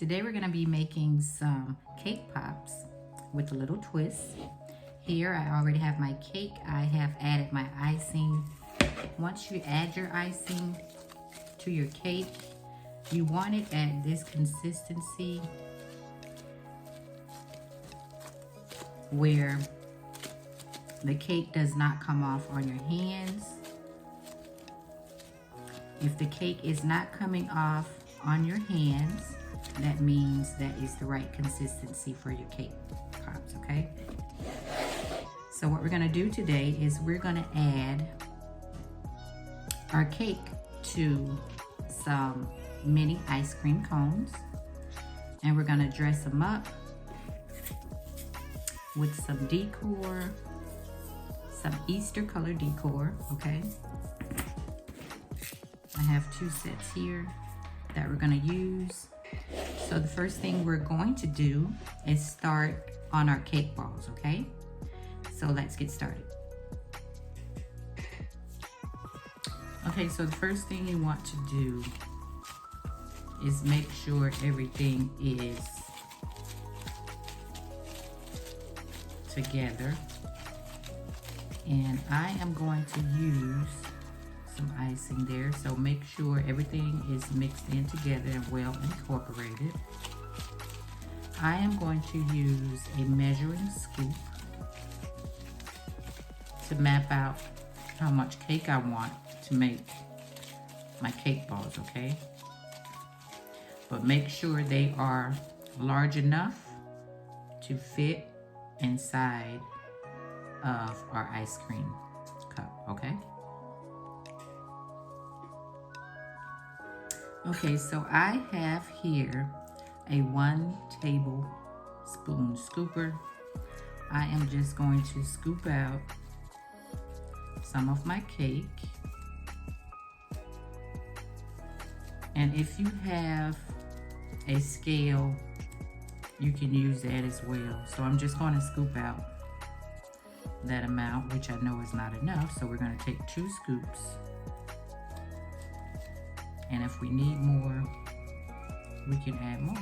Today we're going to be making some cake pops with a little twist. Here I already have my cake. I have added my icing. Once you add your icing to your cake, you want it at this consistency where the cake does not come off on your hands. If the cake is not coming off on your hands, that means that is the right consistency for your cake pops, okay? So what we're gonna do today is we're gonna add our cake to some mini ice cream cones, and we're gonna dress them up with some decor, some Easter color decor, okay? I have 2 sets here that we're gonna use. So the first thing we're going to do is start on our cake balls, okay? So let's get started. Okay, so the first thing you want to do is make sure everything is together. And I am going to use some icing there, so make sure everything is mixed in together and well incorporated. I am going to use a measuring scoop to map out how much cake I want to make my cake balls, okay? But make sure they are large enough to fit inside of our ice cream cup, okay? Okay, so I have here a 1 tablespoon scooper. I am just going to scoop out some of my cake. And if you have a scale, you can use that as well. So I'm just going to scoop out that amount, which I know is not enough. So we're going to take 2 scoops. And if we need more, we can add more.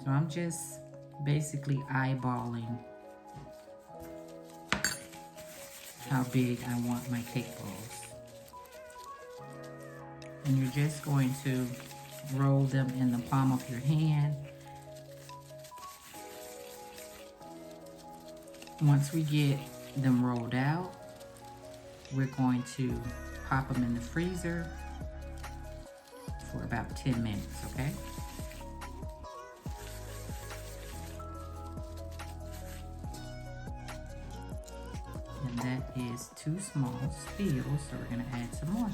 So I'm just basically eyeballing how big I want my cake balls. And you're just going to roll them in the palm of your hand. Once we get them rolled out, we're going to pop them in the freezer for about 10 minutes, okay? And that is 2 small still, so we're gonna add some more.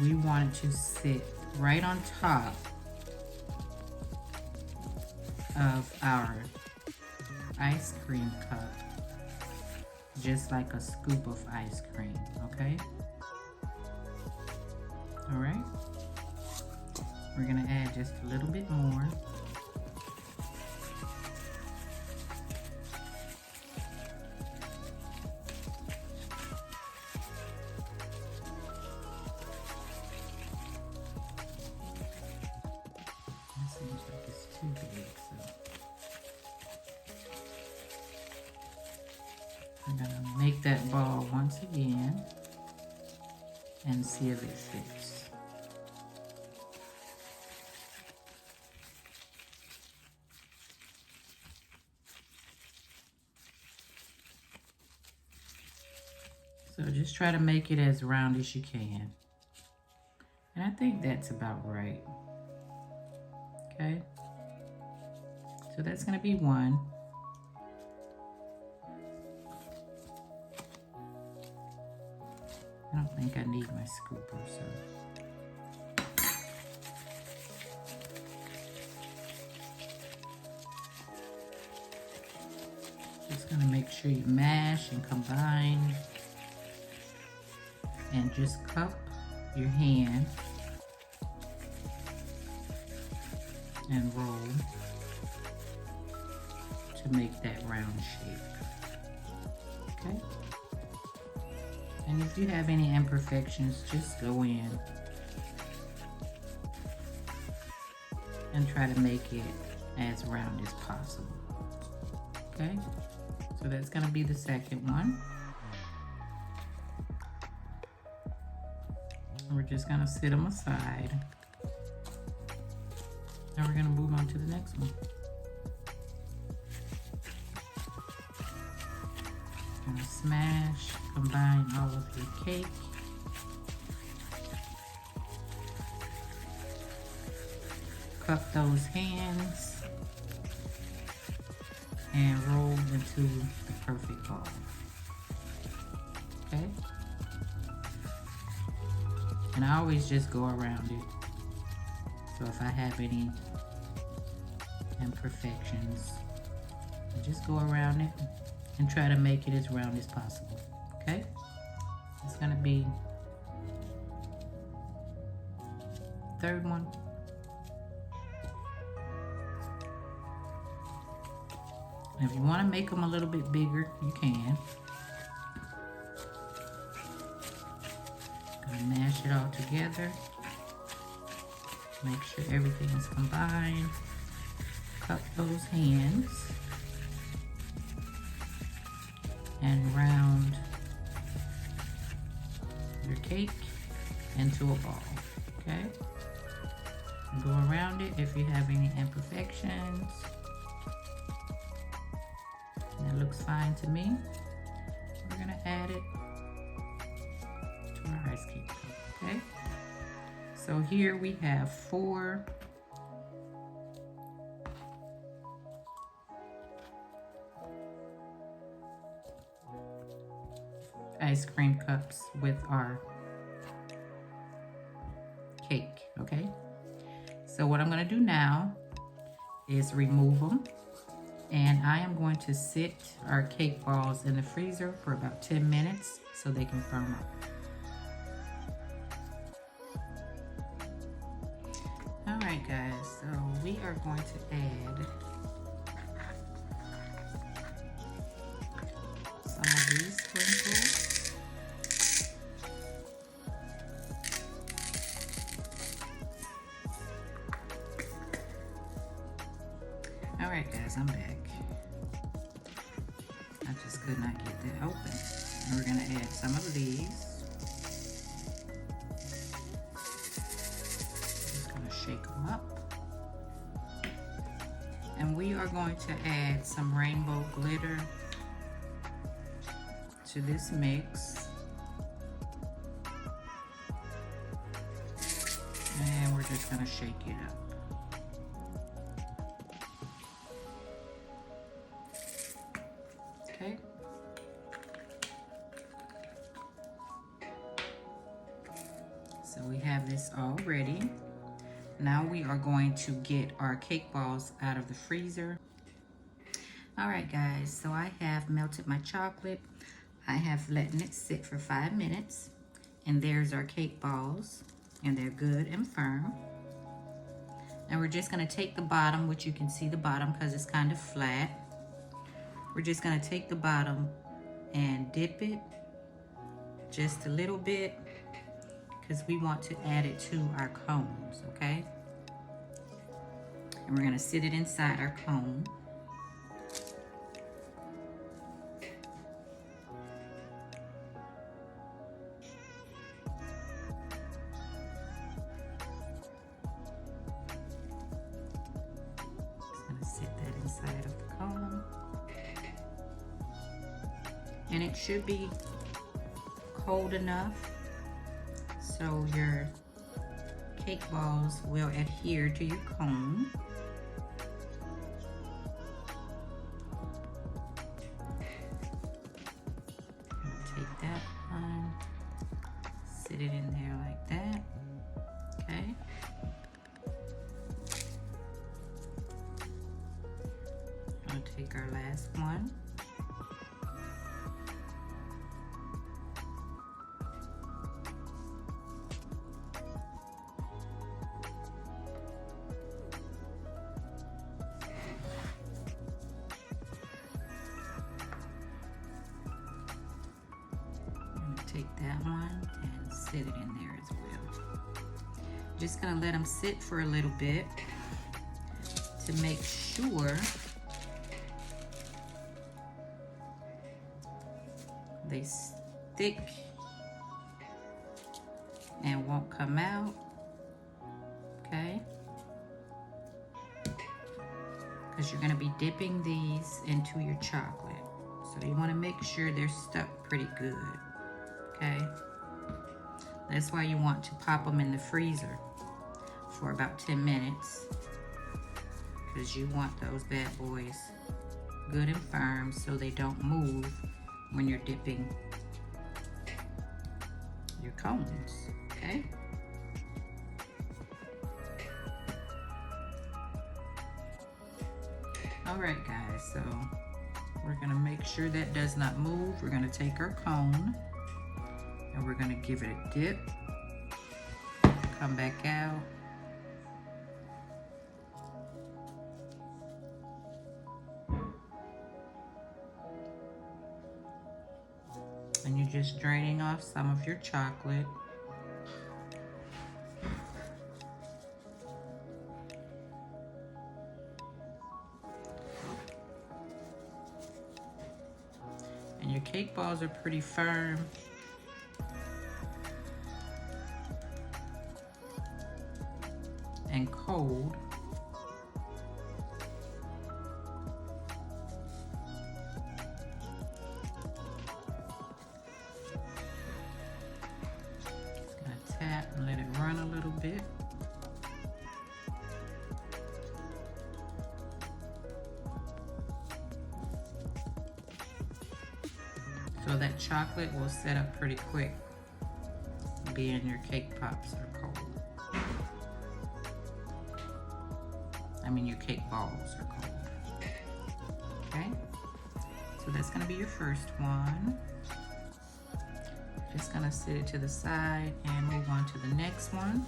We want it to sit right on top of our ice cream cup, just like a scoop of ice cream, okay? All right, we're gonna add just a little bit more. That seems like it's too big, so I'm gonna make that ball once again and see if it fits. So just try to make it as round as you can. And I think that's about right. Okay? So that's gonna be 1. I don't think I need my scooper, so. Just gonna make sure you mash and combine. And just cup your hand and roll to make that round shape. Okay? And if you have any imperfections, just go in and try to make it as round as possible. Okay, so that's gonna be the second one. We're just gonna sit them aside. Now we're gonna move on to the next one. Gonna smash, combine all of your cake. Cup those hands and roll into the perfect ball. Okay? And I always just go around it. So if I have any imperfections, I just go around it and try to make it as round as possible. Okay? It's gonna be third one. If you want to make them a little bit bigger, you can. Gonna mash it all together. Make sure everything is combined. Cup those hands. And round your cake into a ball, okay? Go around it if you have any imperfections. That looks fine to me. We're gonna add it to our ice cake, okay? So here we have 4 ice cream cups with our cake, okay? So what I'm gonna do now is remove them, and I am going to sit our cake balls in the freezer for about 10 minutes so they can firm up. All right, guys, so we are going to add some of these sprinkles. All right, guys, I'm back. I just could not get that open. And we're gonna add some of these. Just gonna shake them up. And we are going to add some rainbow glitter to this mix. And we're just gonna shake it up. Okay. So we have this all ready. Now we are going to get our cake balls out of the freezer. All right, guys, so I have melted my chocolate. I have letting it sit for 5 minutes. And there's our cake balls, and they're good and firm. And we're just gonna take the bottom, which you can see the bottom because it's kind of flat. We're just gonna take the bottom and dip it just a little bit because we want to add it to our cones, okay? And we're gonna sit it inside our cone. Just gonna sit that inside of the cone. And it should be cold enough so your cake balls will adhere to your cone. Take that one, sit it in there like that, okay? I'll take our last one. Take that that one and sit it in there as well. Just gonna let them sit for a little bit to make sure they stick and won't come out, okay? Because you're gonna be dipping these into your chocolate. So you wanna make sure they're stuck pretty good, okay? That's why you want to pop them in the freezer for about 10 minutes, because you want those bad boys good and firm so they don't move when you're dipping your cones, okay? All right, guys, so we're gonna make sure that does not move. We're gonna take our cone and we're gonna give it a dip, come back out, and you're just draining off some of your chocolate. And your cake balls are pretty firm. And cold. Just gonna tap and let it run a little bit. So that chocolate will set up pretty quick, being your cake pops are cold. I mean, your cake balls are cold. Okay? So that's gonna be your first one. Just gonna sit it to the side and move on to the next one.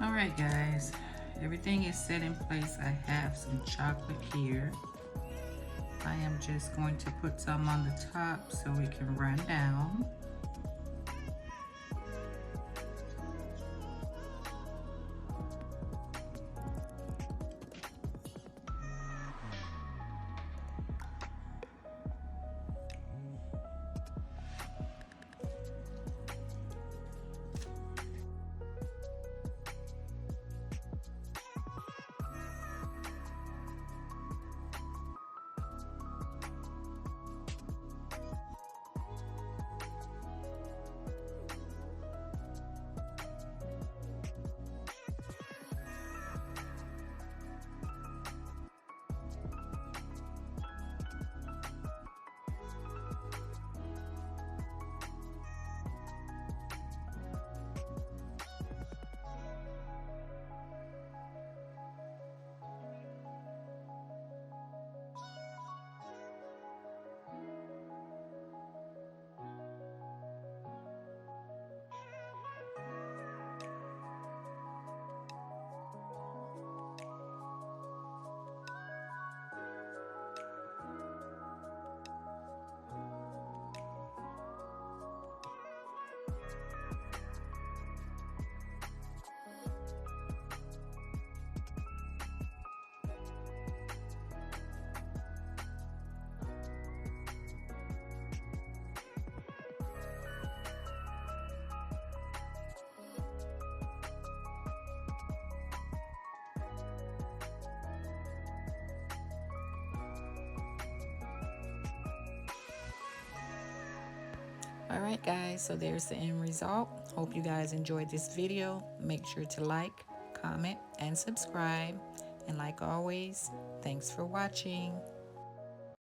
All right, guys, everything is set in place. I have some chocolate here. I am just going to put some on the top so it can run down. All right, guys, so there's the end result. Hope you guys enjoyed this video. Make sure to like, comment, and subscribe. And like always, thanks for watching.